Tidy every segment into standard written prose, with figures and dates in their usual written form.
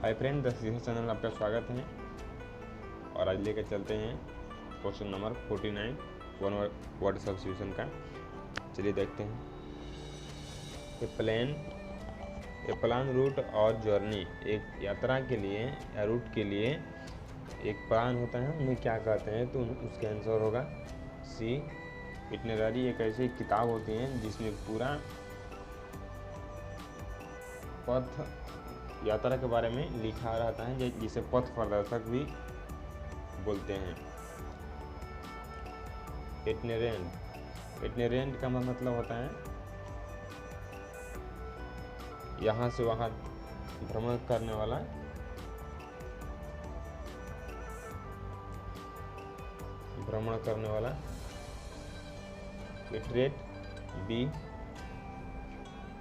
Hi friend, the season channel में आपका स्वागत है। और आज लेकर चलते हैं question number 49 one word substitution का। चलिए देखते हैं। ए प्लान रूट और जर्नी, एक यात्रा के लिए या रूट के लिए एक प्लान होता है, उन्हें क्या कहते हैं? तो उसका आंसर होगा सी, इटिनररी। एक ऐसी किताब होती है जिसमें पूरा पथ यात्रा के बारे में लिखा रहता है, जिसे पथ प्रदर्शक भी बोलते हैं। इटिनेरेंट का मतलब होता है यहाँ से वहाँ भ्रमण करने वाला।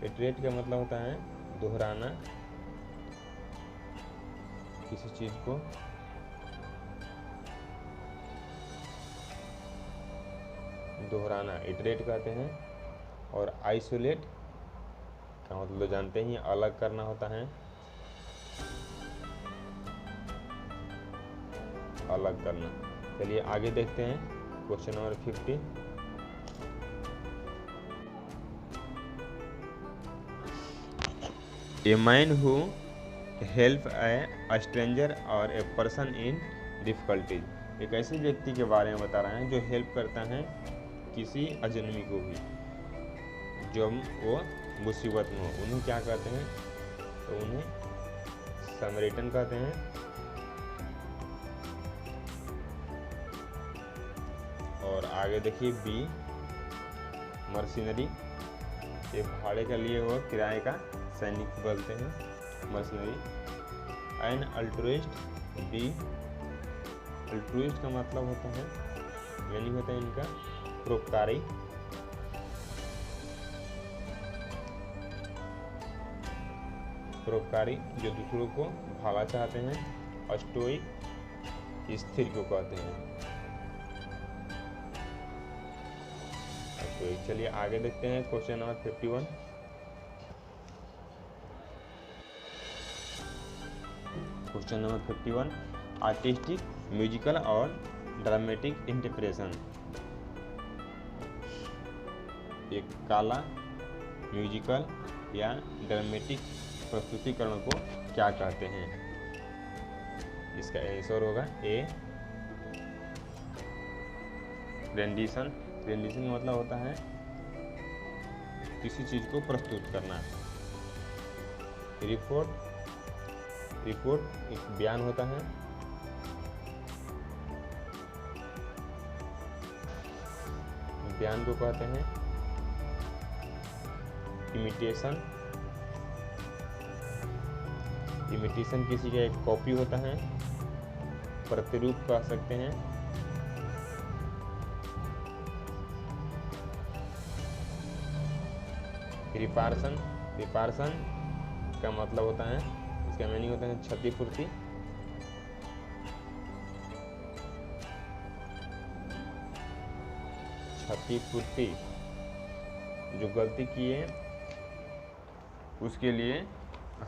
इटरेट का मतलब होता है दोहराना किसी चीज को। दोहराना इटरेट कहते हैं। और आइसोलेट का मतलब जानते हैं, अलग करना होता है, अलग करना। चलिए आगे देखते हैं question number 50। A man who help A stranger और ए पर्सन इन डिफिकल्टीज, एक ऐसे व्यक्ति के बारे में बता रहे हैं जो हेल्प करता है किसी अजनबी को भी जब वो मुसीबत में हो। उन्हें क्या कहते हैं? तो उन्हें समरिटन कहते हैं। और आगे देखिए बी, मर्सिनरी, ये भाड़े का लिए हुआ किराए का सैनिक बोलते हैं, mercenary. An altruist, B, altruist का मतलब होता है, यानी होता है इनका परोपकारी। जो दूसरों को भला चाहते हैं। स्टोइक, स्थिर को कहते हैं। चलिए आगे देखते हैं question number 51। Question number 51, artistic, musical और ड्रामेटिक इंटरप्रेशन, एक कला, म्यूजिकल या ड्रामेटिक प्रस्तुतिकरण को क्या कहते हैं? इसका आंसर होगा ए, रेंडिशन। रेंडिशन का मतलब होता है किसी चीज को प्रस्तुत करना। रिपोर्ट एक बयान होता है। बयान को कहते हैं इमिटेशन किसी का एक कॉपी होता है। प्रतिरूप कह सकते हैं। रिपार्सन का मतलब होता है, इसका मीनिंग होता है क्षतिपूर्ति। जो गलती किए उसके लिए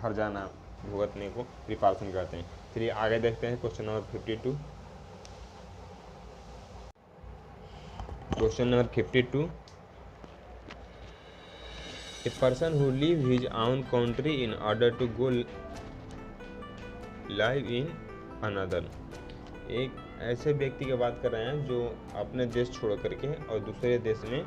हर्जाना भुगतने को रिपार्सन कहते हैं। चलिए आगे देखते हैं question number 52। Question number 52, a person who leave his own country in order to go live in another, एक ऐसे व्यक्ति की बात कर रहे हैं जो अपने देश छोड़ करके और दूसरे देश में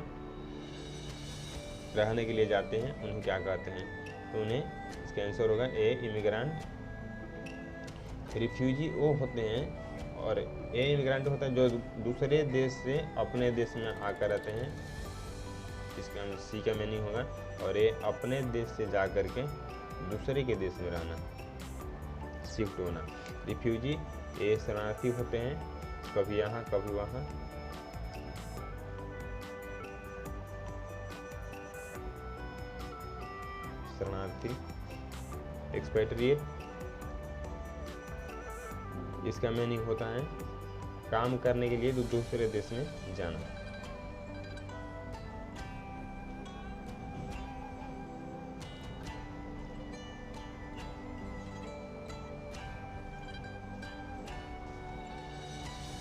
रहने के लिए जाते हैं, उन्हें क्या कहते हैं? तो उन्हें, इसका आंसर होगा ए, इमिग्रेंट। रिफ्यूजी वो होते हैं, और ए इमिग्रेंट होता है जो दूसरे देश से अपने देश में आकर रहते हैं, इसका सी का मीनिंग होगा। और ये अपने देश से जा करके दूसरे के देश में रहना, शिफ्ट होना। रिफ्यूजी ये शरणार्थी होते हैं, कभी यहाँ कभी वहाँ। शरणार्थी। एक्सपेट्रिएट, इसका मीनिंग होता है काम करने के लिए दूसरे देश में जाना।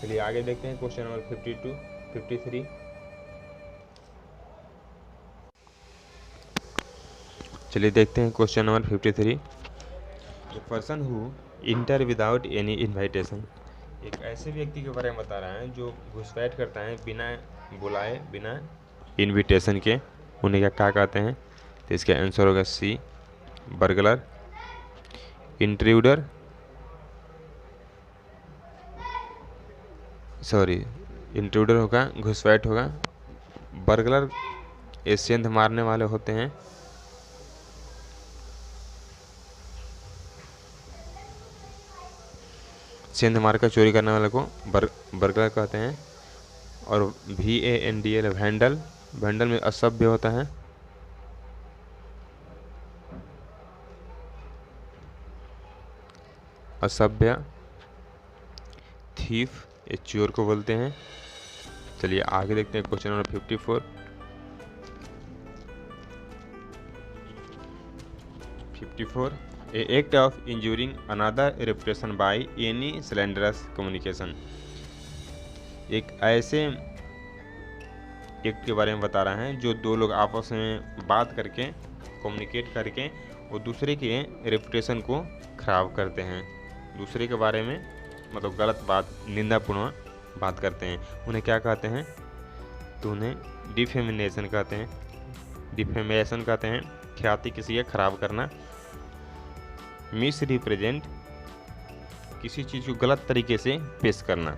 चलिए आगे देखते हैं क्वेश्चन नंबर 52 53। चलिए देखते हैं question number 53। A person who inter without any invitation, एक ऐसे व्यक्ति के बारे में बता रहा है जो घुसपैठ करता है बिना बुलाए, बिना इनविटेशन के, उन्हें क्या कहते हैं? तो इसका आंसर होगा सी, बर्गलर। इंट्रूडर, सॉरी इंट्रूडर होगा, घुसपैठ होगा। बर्गलर ये सेंध मारने वाले होते हैं। सेंध मारकर चोरी करने वाले को बर्गलर कहते हैं। और VANDL वैंडल, वैंडल में असभ्य होता है। असभ्य। थीफ, ये चोर को बोलते हैं। चलिए आगे देखते हैं question number 54। 54 a act of injuring another reputation by any slanderous communication, एक ऐसे एक्ट के बारे में बता रहा है जो दो लोग आपस में बात करके, कम्युनिकेट करके वो दूसरे के रेपुटेशन को खराब करते हैं, दूसरे के बारे में मतलब गलत बात, निंदापूर्ण बात करते हैं। उन्हें क्या कहते हैं? तो उन्हें डिफेमेशन कहते हैं। डिफेमेशन कहते हैं ख्याति किसी का खराब करना। मिस रिप्रेजेंट, किसी चीज़ को गलत तरीके से पेश करना।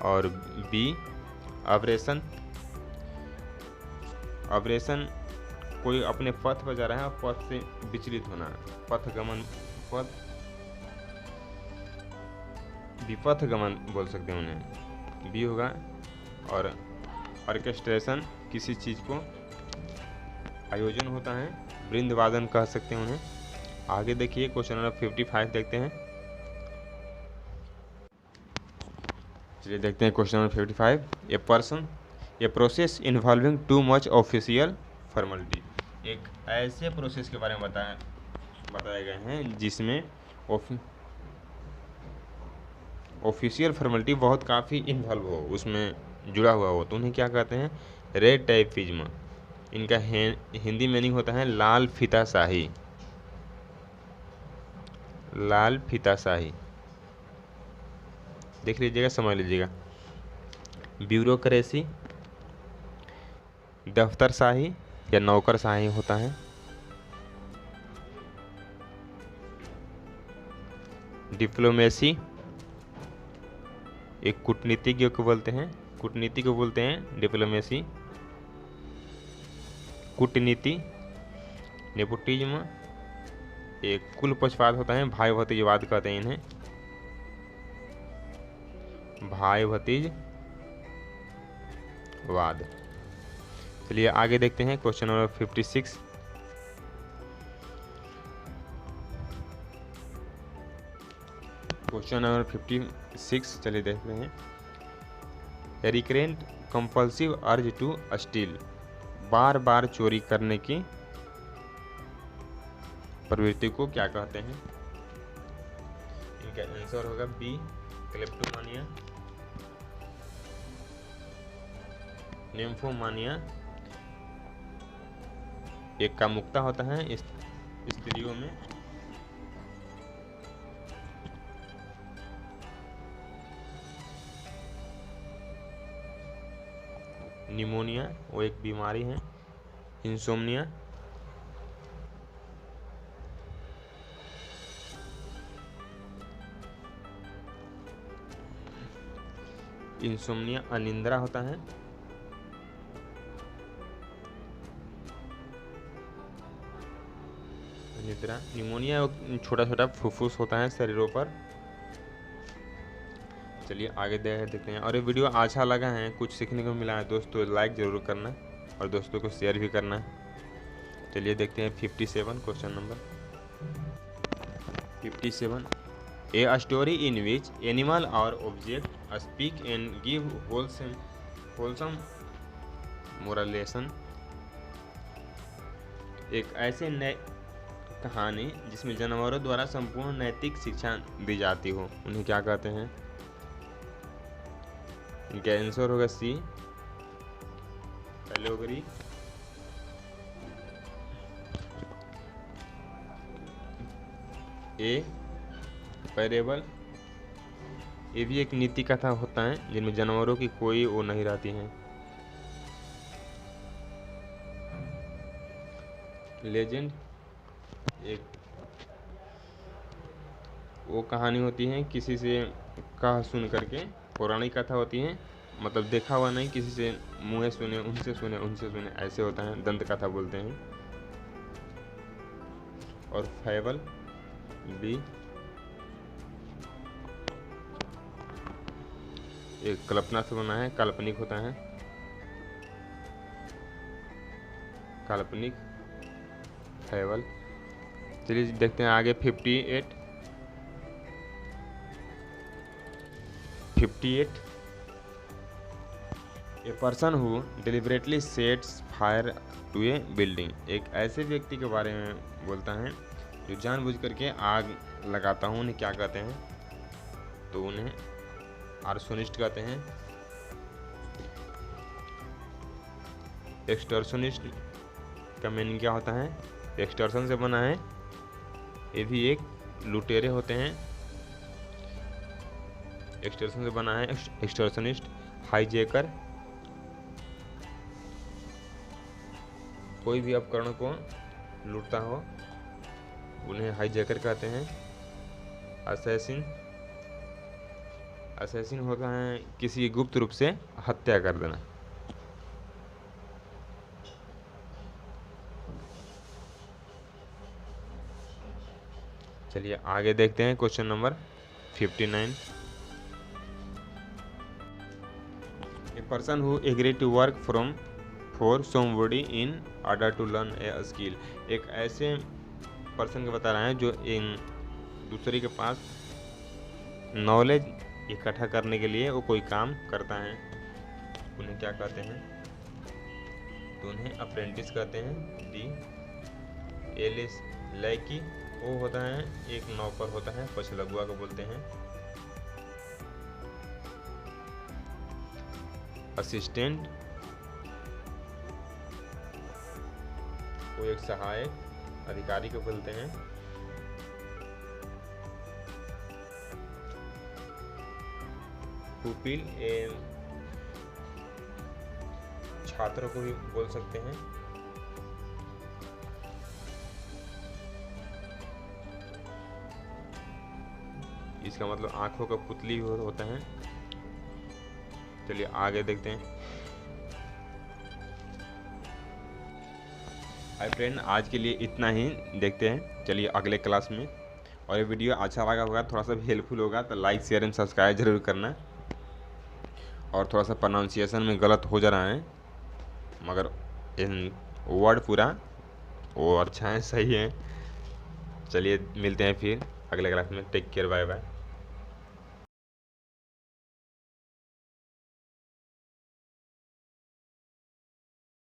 और बी, अब्रेशन। अब्रेशन कोई अपने पथ पर जा रहा है और पथ से विचलित होना, पथगमन, विपथगमन बोल सकते हैं उन्हें, बी होगा। और ऑर्केस्ट्रेशन, किसी चीज़ को आयोजन होता है, वृंदवादन कह सकते हैं उन्हें। आगे देखिए क्वेश्चन नंबर 55 देखते हैं। चलिए देखते हैं question number 55। A person, a process involving too much official formality, एक ऐसे प्रोसेस के बारे में बताए गए हैं जिसमें ऑफिशियल फॉर्मेलिटी बहुत काफ़ी इन्वॉल्व हो, उसमें जुड़ा हुआ हो, तो उन्हें क्या कहते हैं? रेड टाइपिज्म। इनका हिंदी मीनिंग होता है लाल फीताशाही। लाल फीताशाही देख लीजिएगा, समझ लीजिएगा। ब्यूरोक्रेसी, दफ्तरशाही या नौकरशाही होता है। डिप्लोमेसी, एक कूटनीतिज्ञ को बोलते हैं, कूटनीति को बोलते हैं डिप्लोमेसी। कूटनीति। नेपोटिज्म एक कुल पक्षपात होता है, भाई भतीजवाद कहते हैं इन्हें, भाई भतीजवाद। चलिए आगे देखते हैं क्वेश्चन नंबर 56। क्वेश्चन नंबर 56 चलिए देख रहे हैं। Recurrent compulsive urge to steal, बार बार चोरी करने की प्रवृत्ति को क्या कहते हैं? इनका आंसर होगा बी, क्लेप्टोमानिया। निम्फोमानिया एक कामुकता होता है स्त्रियों में। निमोनिया वो एक बीमारी है। इंसोम्निया, इंसोम्निया अनिंद्रा होता है। अनिद्रा। निमोनिया छोटा छोटा फुफ्फुस होता है शरीरों पर। चलिए आगे देखते हैं। और ये वीडियो अच्छा लगा है, कुछ सीखने को मिला है दोस्तों, लाइक ज़रूर करना और दोस्तों को शेयर भी करना। चलिए देखते हैं 57 question number 57। A story in which animal or object speak and give wholesome moral lesson, एक ऐसे कहानी जिसमें जानवरों द्वारा संपूर्ण नैतिक शिक्षा दी जाती हो, उन्हें क्या कहते हैं? इनका आंसर होगा सी, एलोगरी। ए पैरेबल, ये भी एक नीति कथा होता है जिनमें जानवरों की कोई वो नहीं रहती है। लेजेंड एक वो कहानी होती है किसी से कहा सुन करके, पौराणिक कथा होती है, मतलब देखा हुआ नहीं, किसी से मुँह सुने, उनसे सुने, उनसे सुने, ऐसे होता है, दंत कथा बोलते हैं। और फैबल बी एक कल्पना से बना है, काल्पनिक होता है, काल्पनिक फैबल। चलिए देखते हैं आगे। 58 a person who deliberately sets fire to a building, एक ऐसे व्यक्ति के बारे में बोलता है जो जानबूझ करके आग लगाता हूँ। उन्हें क्या कहते हैं? तो उन्हें आर्सोनिस्ट कहते हैं। एक्सटॉर्शनिस्ट का मीनिंग क्या होता है? एक्सटॉर्शन से बना है, ये भी एक लुटेरे होते हैं, एक्सटॉर्शन से बना है एक्सटॉर्शनिस्ट। हाईजैकर, कोई भी उपकरण को लूटता हो उन्हें हाईजैकर कहते हैं। असैसिन, असैसिन होता है किसी गुप्त रूप से हत्या कर देना। चलिए आगे देखते हैं question number 59। A person who agree to work from for somebody in order to learn a skill, एक ऐसे पर्सन को बता रहा है जो इन दूसरे के पास नॉलेज इकट्ठा करने के लिए वो कोई काम करता है, उन्हें क्या कहते हैं? तो उन्हें अप्रेंटिस कहते हैं। डी एलिस लैकी, वो होता है एक नौकर होता है, पछलगुआ को बोलते हैं। असिस्टेंट, वो एक सहायक अधिकारी को बोलते हैं। पुपिल, छात्रों को भी बोल सकते हैं। इसका मतलब आंखों का पुतली होता है। चलिए आगे देखते हैं। हाय फ्रेंड, आज के लिए इतना ही, देखते हैं चलिए अगले क्लास में। और ये वीडियो अच्छा लगा होगा, थोड़ा सा भी हेल्पफुल होगा तो लाइक शेयर एंड सब्सक्राइब जरूर करना। और थोड़ा सा प्रोनाउंसिएशन में गलत हो जा रहा है, मगर इन वर्ड पूरा वो अच्छा है, सही है। चलिए मिलते हैं फिर अगले क्लास में। Take care, bye bye.